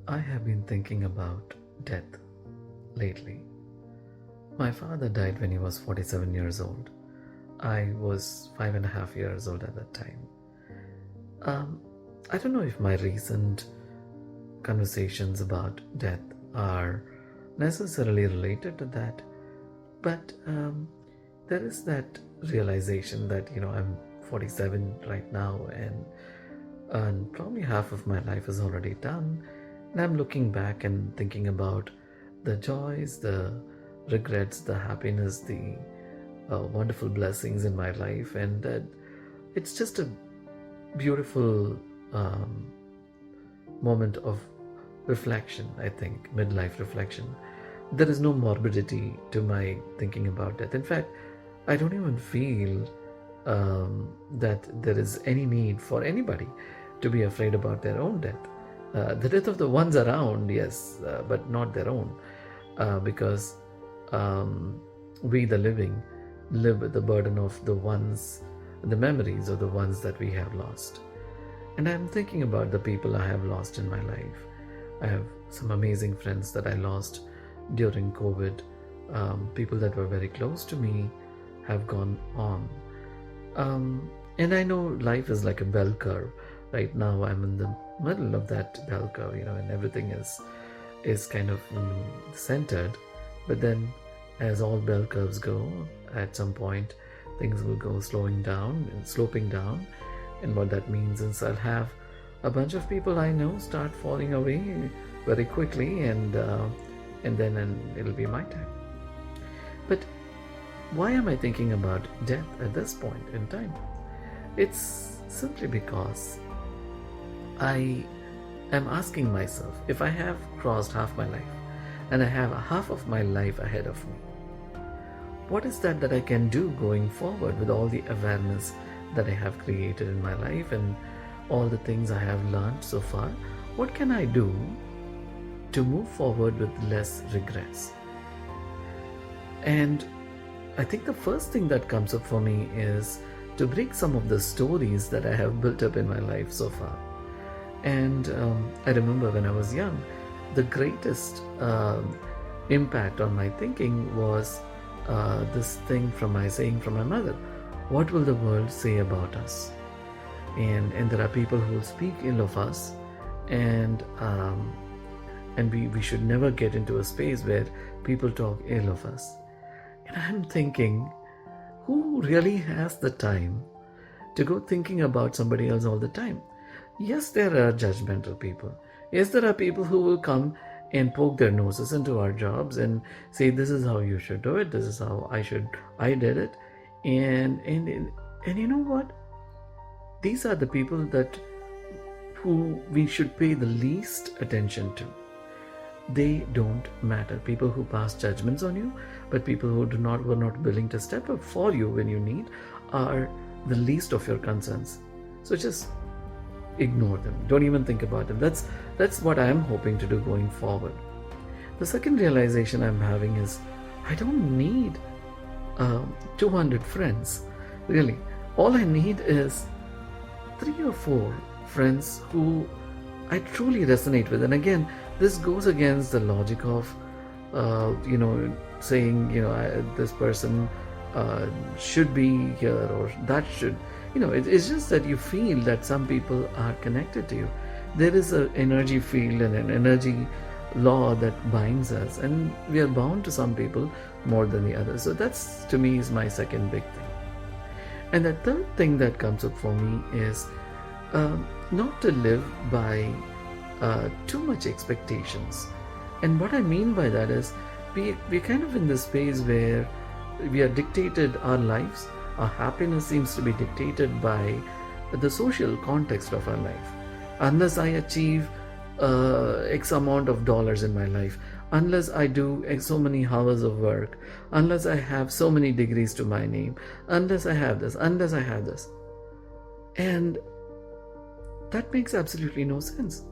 I have been thinking about death lately. My father died when he was 47 years old. I was 5.5 years old at that time. Um, I don't know if my recent conversations about death are necessarily related to that, but there is that realization that, I'm 47 right now, and probably half of my life is already done. And I'm looking back and thinking about the joys, the regrets, the happiness, the wonderful blessings in my life. And it's just a beautiful um, moment of reflection, I think, midlife reflection. There is no morbidity to my thinking about death. In fact, I don't even feel that there is any need for anybody to be afraid about their own death. The death of the ones around, yes, but not their own, because we, the living, live with the burden of the ones, the memories of the ones that we have lost. And I'm thinking about the people I have lost in my life. I have some amazing friends that I lost during COVID. People that were very close to me have gone on. And I know life is like a bell curve. Right now, I'm in the middle of that bell curve, and everything is kind of centered. But then, as all bell curves go, at some point, things will go slowing down and sloping down. And what that means is I'll have a bunch of people I know start falling away very quickly, and then it'll be my time. But why am I thinking about death at this point in time? It's simply because I am asking myself, if I have crossed half my life and I have half of my life ahead of me, what is that I can do going forward with all the awareness that I have created in my life and all the things I have learned so far? What can I do to move forward with less regrets? And I think the first thing that comes up for me is to break some of the stories that I have built up in my life so far. And I remember when I was young, the greatest impact on my thinking was this thing from my saying from my mother: what will the world say about us? And there are people who will speak ill of us, and we should never get into a space where people talk ill of us. And I'm thinking, who really has the time to go thinking about somebody else all the time? Yes, there are judgmental people. Yes, there are people who will come and poke their noses into our jobs and say, this is how you should do it, this is how I did it. And you know what? These are the people who we should pay the least attention to. They don't matter. People who pass judgments on you, but people who were not willing to step up for you when you need, are the least of your concerns. So just ignore them. Don't even think about them. That's what I'm hoping to do going forward. The second realization I'm having is I don't need 200 friends. Really, all I need is 3 or 4 friends who I truly resonate with. And again, this goes against the logic of saying this person should be here or that should, it's just that you feel that some people are connected to you. There is an energy field and an energy law that binds us, and we are bound to some people more than the others. So that's, to me, is my second big thing. And the third thing that comes up for me is not to live by too much expectations. And what I mean by that is we're kind of in this space where we are dictated, our lives, our happiness seems to be dictated by the social context of our life. Unless I achieve X amount of dollars in my life, unless I do so many hours of work, unless I have so many degrees to my name, unless I have this, and that makes absolutely no sense.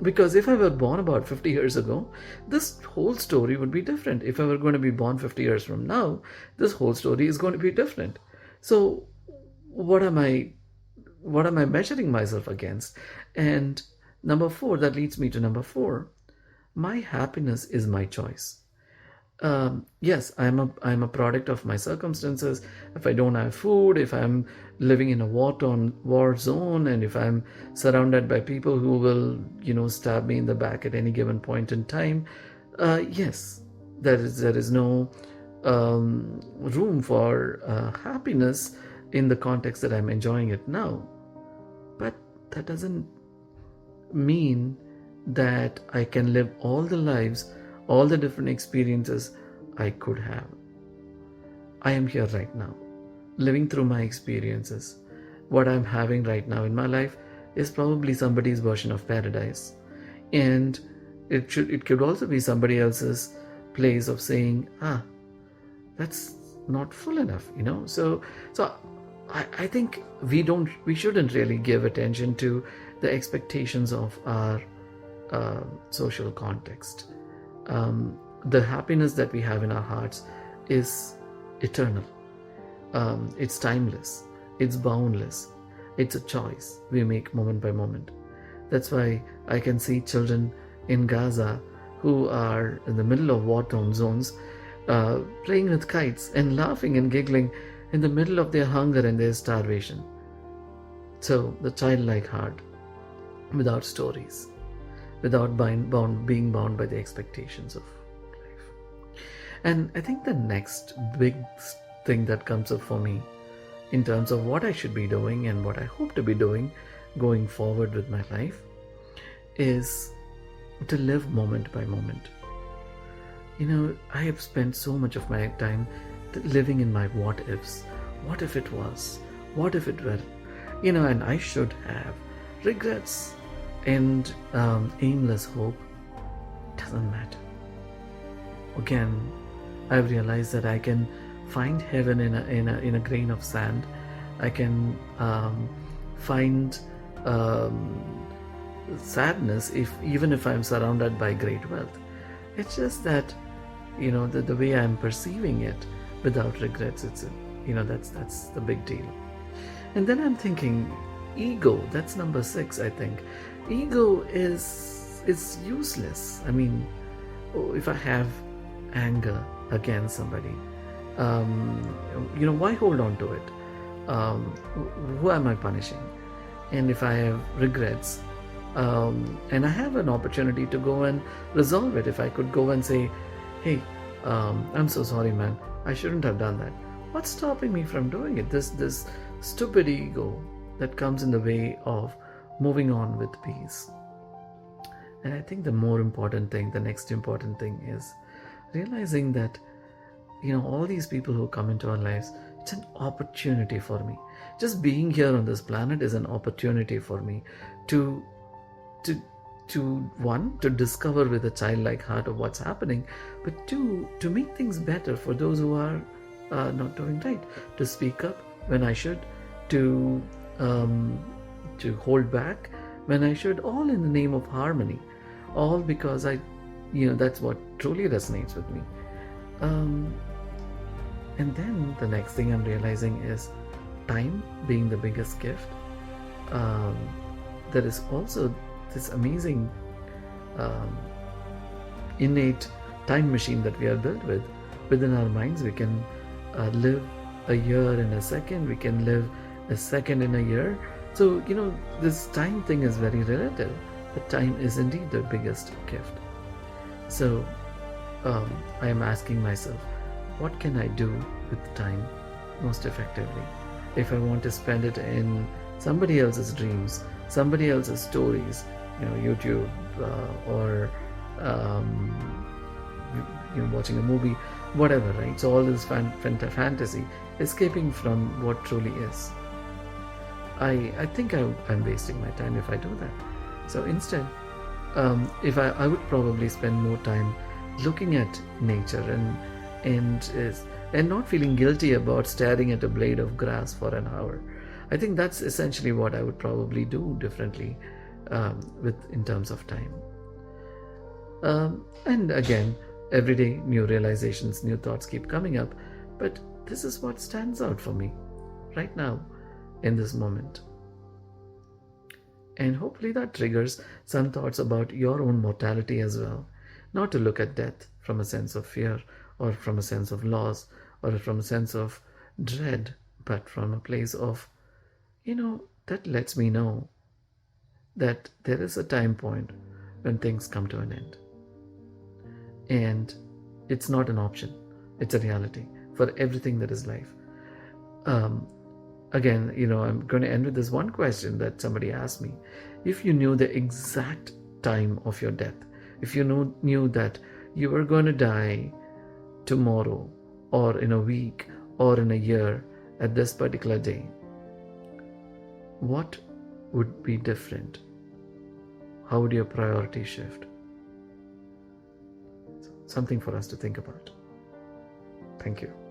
Because if I were born about 50 years ago, this whole story would be different. If I were going to be born 50 years from now, this whole story is going to be different. So what am I measuring myself against? And Number four, that leads me to number four. My happiness is my choice. Yes, I'm a product of my circumstances. If I don't have food, if I'm living in a war zone, and if I'm surrounded by people who will, stab me in the back at any given point in time, yes, there is no room for happiness in the context that I'm enjoying it now. But that doesn't mean that I can live all the lives, all the different experiences I could have. I am here right now, living through my experiences. What I'm having right now in my life is probably somebody's version of paradise. And it could also be somebody else's place of saying, that's not full enough, So I think we shouldn't really give attention to the expectations of our social context. The happiness that we have in our hearts is eternal. It's timeless. It's boundless. It's a choice we make moment by moment. That's why I can see children in Gaza who are in the middle of war-torn zones, playing with kites and laughing and giggling in the middle of their hunger and their starvation. So the childlike heart, without stories, without being bound by the expectations of life. And I think the next big thing that comes up for me in terms of what I should be doing and what I hope to be doing going forward with my life is to live moment by moment. I have spent so much of my time living in my what ifs. What if it was? What if it were? And I should have. Regrets and aimless hope doesn't matter. Again, I've realized that I can find heaven in a grain of sand. I can find sadness even if I'm surrounded by great wealth. It's just that the way I'm perceiving it without regrets, that's the big deal. And then I'm thinking, ego, that's number 6, I think. Ego is useless. I mean, if I have anger against somebody, why hold on to it? Who am I punishing? And if I have regrets, and I have an opportunity to go and resolve it, if I could go and say, hey, I'm so sorry, man, I shouldn't have done that. What's stopping me from doing it? This stupid ego that comes in the way of moving on with peace. And I think the next important thing is realizing that, all these people who come into our lives, it's an opportunity for me. Just being here on this planet is an opportunity for me to discover with a childlike heart of what's happening, but two, to make things better for those who are not doing right, to speak up when I should, to hold back when I should, all in the name of harmony, all because that's what truly resonates with me. And then the next thing I'm realizing is time being the biggest gift. There is also this amazing innate time machine that we are built with. Within our minds, we can live a year in a second, we can live a second in a year. So, this time thing is very relative, but time is indeed the biggest gift. So, I am asking myself, what can I do with time most effectively? If I want to spend it in somebody else's dreams, somebody else's stories, YouTube, or watching a movie, whatever, right? So all this fantasy, escaping from what truly is. I think I'm wasting my time if I do that. So instead, if I would probably spend more time looking at nature and not feeling guilty about staring at a blade of grass for an hour. I think that's essentially what I would probably do differently in terms of time. And again, every day new realizations, new thoughts keep coming up, but this is what stands out for me right now in this moment. And hopefully that triggers some thoughts about your own mortality as well. Not to look at death from a sense of fear or from a sense of loss or from a sense of dread, but from a place of, that lets me know that there is a time point when things come to an end. And it's not an option, it's a reality for everything that is life. Again, I'm going to end with this one question that somebody asked me. If you knew the exact time of your death, if you knew that you were going to die tomorrow or in a week or in a year at this particular day, what would be different? How would your priority shift? Something for us to think about. Thank you.